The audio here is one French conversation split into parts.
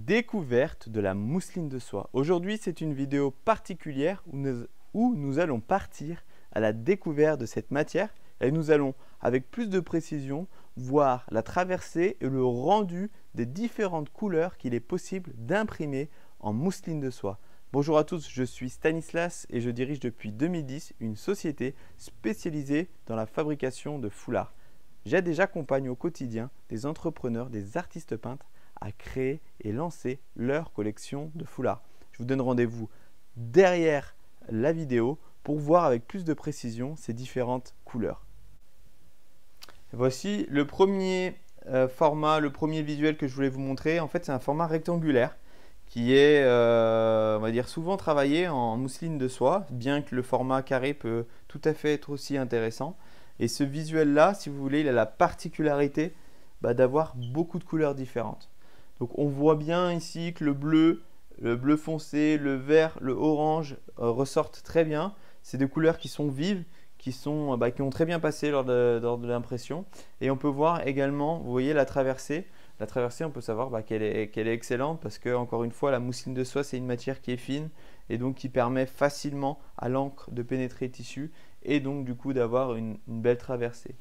Découverte de la mousseline de soie. Aujourd'hui, c'est une vidéo particulière où nous allons partir à la découverte de cette matière et nous allons, avec plus de précision, voir la traversée et le rendu des différentes couleurs qu'il est possible d'imprimer en mousseline de soie. Bonjour à tous, je suis Stanislas et je dirige depuis 2010 une société spécialisée dans la fabrication de foulards. J'aide et j'accompagne au quotidien des entrepreneurs, des artistes peintres à créer et lancer leur collection de foulards. Je vous donne rendez-vous derrière la vidéo pour voir avec plus de précision ces différentes couleurs. Voici le premier format, le premier visuel que je voulais vous montrer. En fait, c'est un format rectangulaire qui est, on va dire, souvent travaillé en mousseline de soie, bien que le format carré peut tout à fait être aussi intéressant. Et ce visuel-là, si vous voulez, il a la particularité d'avoir beaucoup de couleurs différentes. Donc on voit bien ici que le bleu foncé, le vert, le orange ressortent très bien. C'est des couleurs qui sont vives, qui ont très bien passé lors de l'impression. Et on peut voir également, vous voyez la traversée. La traversée, on peut savoir qu'elle est excellente parce que, encore une fois, la mousseline de soie, c'est une matière qui est fine et donc qui permet facilement à l'encre de pénétrer le tissu et donc du coup d'avoir une belle traversée.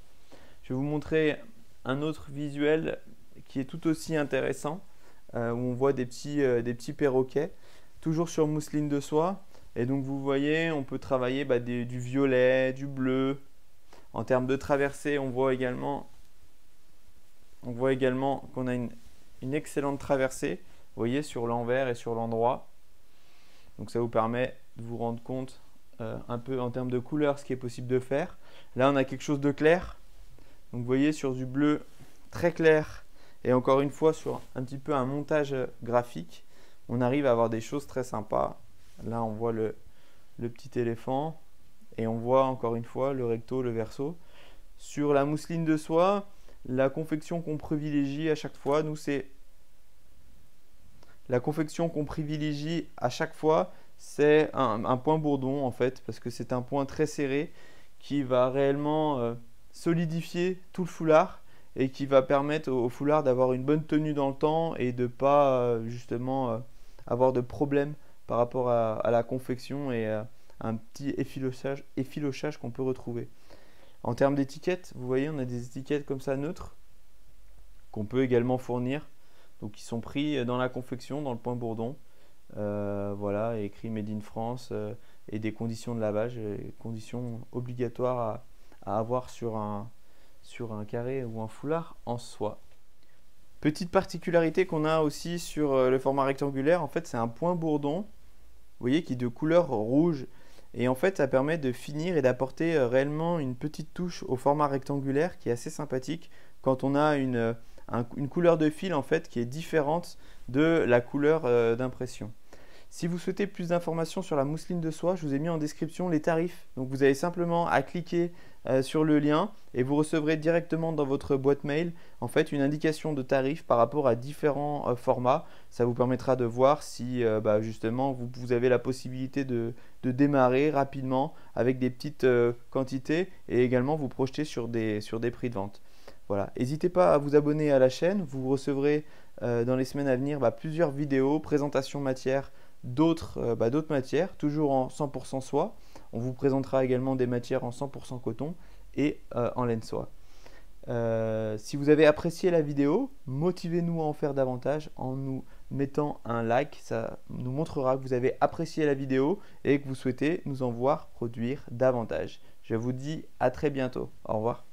Je vais vous montrer un autre visuel qui est tout aussi intéressant, où on voit des petits perroquets, toujours sur mousseline de soie. Et donc vous voyez, on peut travailler du violet, du bleu. En termes de traversée, on voit également qu'on a une excellente traversée, vous voyez, sur l'envers et sur l'endroit. Donc ça vous permet de vous rendre compte un peu en termes de couleur ce qui est possible de faire. Là, on a quelque chose de clair. Donc vous voyez, sur du bleu très clair et encore une fois sur un petit peu un montage graphique, on arrive à avoir des choses très sympas. Là, on voit le petit éléphant et on voit encore une fois le recto, le verso. Sur la mousseline de soie, la confection qu'on privilégie à chaque fois, c'est un point bourdon en fait, parce que c'est un point très serré qui va réellement solidifier tout le foulard et qui va permettre au foulard d'avoir une bonne tenue dans le temps et de ne pas justement avoir de problème par rapport à la confection et à un petit effilochage qu'on peut retrouver. En termes d'étiquettes, vous voyez, on a des étiquettes comme ça neutres qu'on peut également fournir, donc qui sont pris dans la confection, dans le point bourdon. Voilà, écrit Made in France et des conditions de lavage, conditions obligatoires à avoir sur un carré ou un foulard en soie. Petite particularité qu'on a aussi sur le format rectangulaire, en fait c'est un point bourdon, vous voyez, qui est de couleur rouge. Et en fait ça permet de finir et d'apporter réellement une petite touche au format rectangulaire qui est assez sympathique quand on a une couleur de fil en fait qui est différente de la couleur d'impression. Si vous souhaitez plus d'informations sur la mousseline de soie, je vous ai mis en description les tarifs. Donc vous avez simplement à cliquer sur le lien et vous recevrez directement dans votre boîte mail en fait une indication de tarifs par rapport à différents formats. Ça vous permettra de voir si justement vous avez la possibilité de démarrer rapidement avec des petites quantités et également vous projeter sur des prix de vente. Voilà. N'hésitez pas à vous abonner à la chaîne, vous recevrez dans les semaines à venir plusieurs vidéos, présentations matières, d'autres matières, toujours en 100% soie. On vous présentera également des matières en 100% coton et en laine soie. Si vous avez apprécié la vidéo, motivez-nous à en faire davantage en nous mettant un like. Ça nous montrera que vous avez apprécié la vidéo et que vous souhaitez nous en voir produire davantage. Je vous dis à très bientôt. Au revoir.